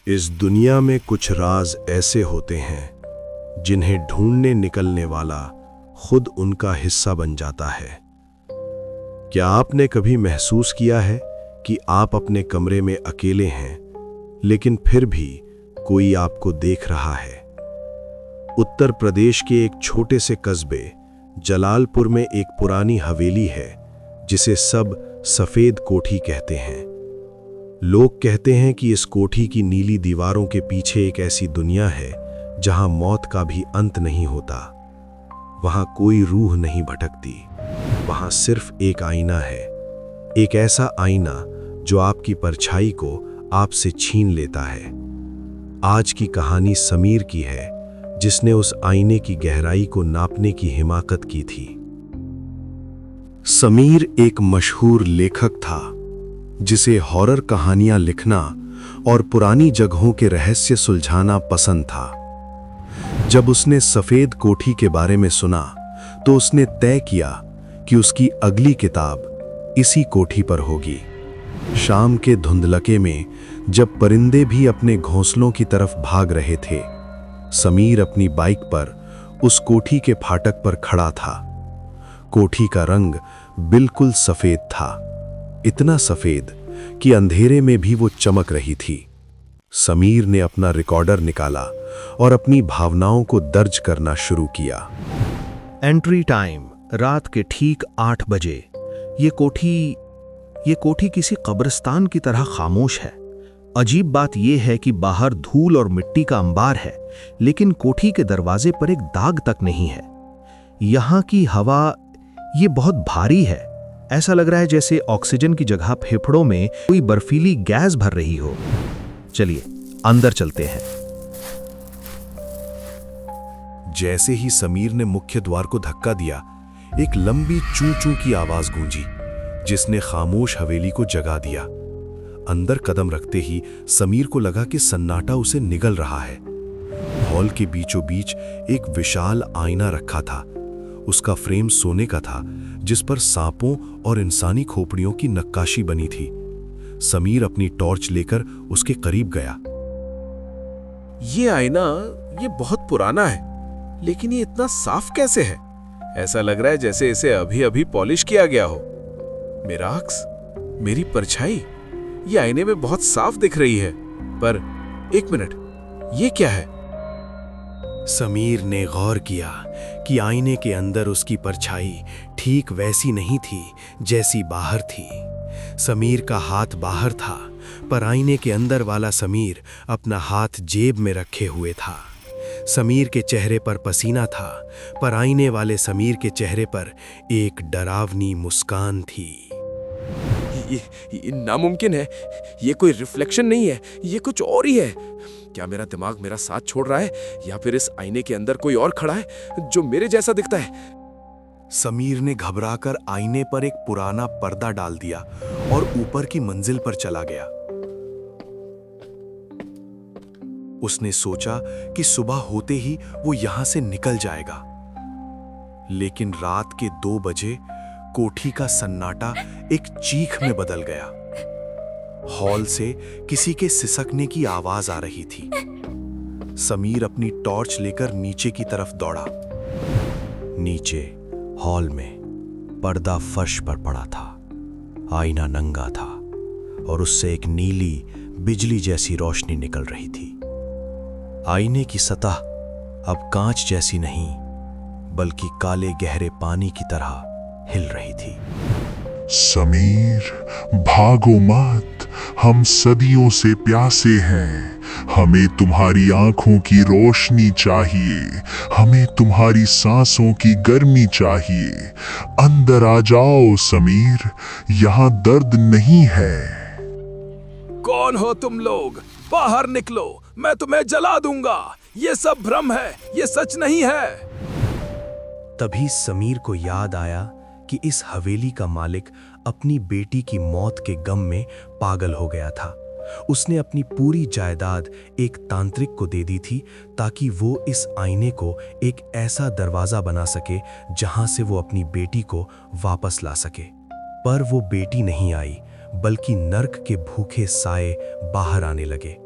इस दुनिया में कुछ राज ऐसे होते हैं जिन्हें ढूंढने निकलने वाला खुद उनका हिस्सा बन जाता है। क्या आपने कभी महसूस किया है कि आप अपने कमरे में अकेले हैं, लेकिन फिर भी कोई आपको देख रहा है? उत्तर प्रदेश के एक छोटे से कस्बे जलालपुर में एक पुरानी हवेली है जिसे सब सफेद कोठी कहते हैं। लोग कहते हैं कि इस कोठी की नीली दीवारों के पीछे एक ऐसी दुनिया है जहां मौत का भी अंत नहीं होता। वहां कोई रूह नहीं भटकती, वहां सिर्फ एक आईना है, एक ऐसा आईना जो आपकी परछाई को आपसे छीन लेता है। आज की कहानी समीर की है, जिसने उस आईने की गहराई को नापने की हिमाकत की थी। समीर एक मशहूर लेखक था जिसे हॉरर कहानियां लिखना और पुरानी जगहों के रहस्य सुलझाना पसंद था। जब उसने सफेद कोठी के बारे में सुना तो उसने तय किया कि उसकी अगली किताब इसी कोठी पर होगी। शाम के धुंधलके में जब परिंदे भी अपने घोंसलों की तरफ भाग रहे थे, समीर अपनी बाइक पर उस कोठी के फाटक पर खड़ा था। कोठी का रंग बिल्कुल सफेद था, इतना सफेद कि अंधेरे में भी वो चमक रही थी। समीर ने अपना रिकॉर्डर निकाला और अपनी भावनाओं को दर्ज करना शुरू किया। एंट्री टाइम रात के ठीक 8 बजे। ये कोठी किसी कब्रिस्तान की तरह खामोश है। अजीब बात यह है कि बाहर धूल और मिट्टी का अंबार है, लेकिन कोठी के दरवाजे पर एक दाग तक नहीं है। यहां की हवा ये बहुत भारी है। ऐसा लग रहा है जैसे ऑक्सीजन की जगह फेफड़ों में कोई बर्फीली गैस भर रही हो। चलिए अंदर चलते हैं। जैसे ही समीर ने मुख्य द्वार को धक्का दिया, एक लंबी चू चू की आवाज गूंजी, जिसने खामोश हवेली को जगा दिया। अंदर कदम रखते ही समीर को लगा कि सन्नाटा उसे निगल रहा है। हॉल के बीचों बीच एक विशाल आईना रखा था। उसका फ्रेम सोने का था, जिस पर सांपों और इंसानी खोपड़ियों की नक्काशी बनी थी। समीर अपनी टॉर्च लेकर उसके करीब गया। ये आईना ये बहुत पुराना है, लेकिन ये इतना साफ कैसे है? ऐसा लग रहा है जैसे इसे अभी अभी पॉलिश किया गया हो। मेरा अक्स, मेरी परछाई, ये आईने में बहुत साफ दिख रही है, पर एक मिनट, ये क्या है? समीर ने गौर किया कि आईने के अंदर उसकी परछाई ठीक वैसी नहीं थी जैसी बाहर थी। समीर का हाथ बाहर था, पर आईने के अंदर वाला समीर अपना हाथ जेब में रखे हुए था। समीर के चेहरे पर पसीना था, पर आईने वाले समीर के चेहरे पर एक डरावनी मुस्कान थी। ये नामुमकिन है। ये कोई रिफ्लेक्शन नहीं है, ये कुछ और ही है। क्या मेरा दिमाग मेरा साथ छोड़ रहा है, या फिर इस आईने के अंदर कोई और खड़ा है जो मेरे जैसा दिखता है? समीर ने घबराकर आईने पर एक पुराना पर्दा डाल दिया और ऊपर की मंजिल पर चला गया। उसने सोचा कि सुबह होते ही वो यहां से निकल जाएगा, लेकिन रात के 2 बजे कोठी का सन्नाटा एक चीख में बदल गया। हॉल से किसी के सिसकने की आवाज आ रही थी। समीर अपनी टॉर्च लेकर नीचे की तरफ दौड़ा। नीचे हॉल में पर्दा फर्श पर पड़ा था। आईना नंगा था और उससे एक नीली बिजली जैसी रोशनी निकल रही थी। आईने की सतह अब कांच जैसी नहीं, बल्कि काले गहरे पानी की तरह हिल रही थी। समीर, भागो मत, हम सदियों से प्यासे हैं। हमें तुम्हारी आंखों की रोशनी चाहिए, हमें तुम्हारी सांसों की गर्मी चाहिए। अंदर आ जाओ समीर, यहाँ दर्द नहीं है। कौन हो तुम लोग? बाहर निकलो, मैं तुम्हें जला दूंगा। ये सब भ्रम है, ये सच नहीं है। तभी समीर को याद आया कि इस हवेली का मालिक अपनी बेटी की मौत के गम में पागल हो गया था। उसने अपनी पूरी जायदाद एक तांत्रिक को दे दी थी, ताकि वो इस आईने को एक ऐसा दरवाजा बना सके जहां से वो अपनी बेटी को वापस ला सके। पर वो बेटी नहीं आई, बल्कि नर्क के भूखे साए बाहर आने लगे।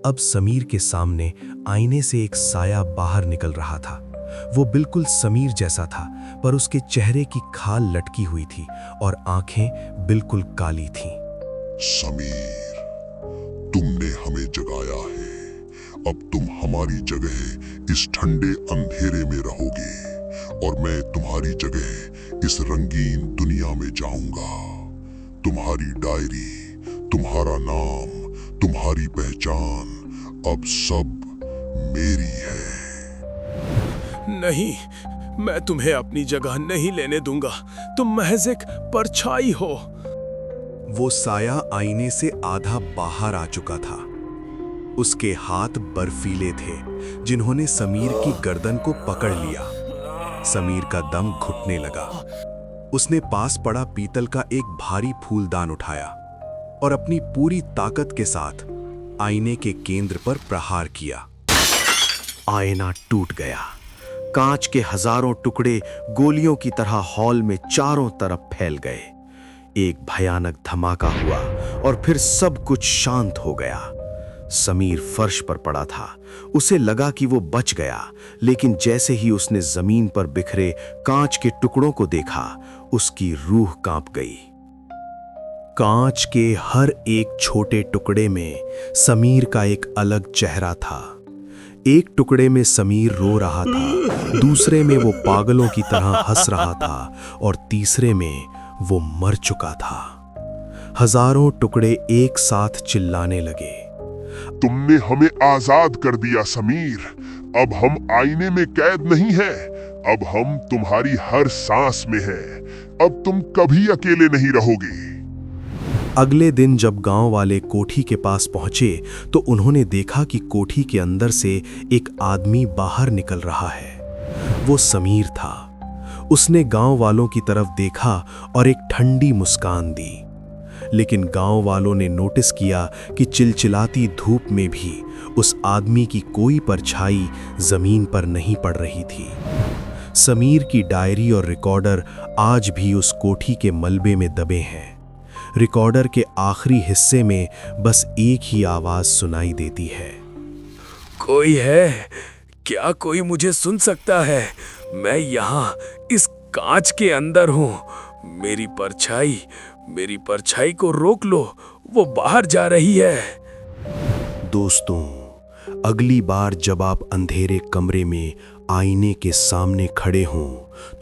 अब समीर के सामने आईने से एक साया बाहर निकल रहा था। वो बिल्कुल समीर जैसा था, पर उसके चेहरे की खाल लटकी हुई थी और आंखें बिल्कुल काली थीं। समीर, तुमने हमें जगाया है। अब तुम हमारी जगह इस ठंडे अंधेरे में रहोगे और मैं तुम्हारी जगह इस रंगीन दुनिया में जाऊंगा। तुम्हारी डायरी, तुम्हारा नाम, तुम्हारी पहचान अब सब मेरी है। नहीं, मैं तुम्हें अपनी जगह नहीं लेने दूंगा। तुम महज एक परछाई हो। वो साया आईने से आधा बाहर आ चुका था। उसके हाथ बर्फीले थे, जिन्होंने समीर की गर्दन को पकड़ लिया। समीर का दम घुटने लगा। उसने पास पड़ा पीतल का एक भारी फूलदान उठाया और अपनी पूरी ताकत के साथ आईने के केंद्र पर प्रहार किया। आईना टूट गया। कांच के हजारों टुकड़े गोलियों की तरह हॉल में चारों तरफ फैल गए। एक भयानक धमाका हुआ और फिर सब कुछ शांत हो गया। समीर फर्श पर पड़ा था। उसे लगा कि वो बच गया, लेकिन जैसे ही उसने जमीन पर बिखरे कांच के टुकड़ों को देखा, उसकी रूह कांप गई। कांच के हर एक छोटे टुकड़े में समीर का एक अलग चेहरा था। एक टुकड़े में समीर रो रहा था, दूसरे में वो पागलों की तरह हंस रहा था और तीसरे में वो मर चुका था। हजारों टुकड़े एक साथ चिल्लाने लगे। तुमने हमें आजाद कर दिया समीर। अब हम आईने में कैद नहीं हैं। अब हम तुम्हारी हर सांस में हैं। अब तुम कभी अकेले नहीं रहोगे। अगले दिन जब गांव वाले कोठी के पास पहुंचे तो उन्होंने देखा कि कोठी के अंदर से एक आदमी बाहर निकल रहा है। वो समीर था। उसने गांव वालों की तरफ देखा और एक ठंडी मुस्कान दी। लेकिन गांव वालों ने नोटिस किया कि चिलचिलाती धूप में भी उस आदमी की कोई परछाई जमीन पर नहीं पड़ रही थी। समीर की डायरी और रिकॉर्डर आज भी उस कोठी के मलबे में दबे हैं। रिकॉर्डर के आखिरी हिस्से में बस एक ही आवाज सुनाई देती है। कोई है? क्या कोई मुझे सुन सकता है? मैं यहाँ इस कांच के अंदर हूँ। मेरी परछाई को रोक लो, वो बाहर जा रही है। दोस्तों, अगली बार जब आप अंधेरे कमरे में आईने के सामने खड़े हों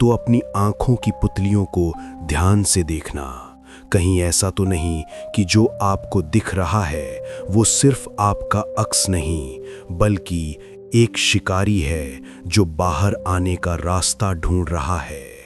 तो अपनी आंखों की पुतलियों को ध्यान से देखना। कहीं ऐसा तो नहीं कि जो आपको दिख रहा है वो सिर्फ आपका अक्स नहीं, बल्कि एक शिकारी है जो बाहर आने का रास्ता ढूंढ रहा है।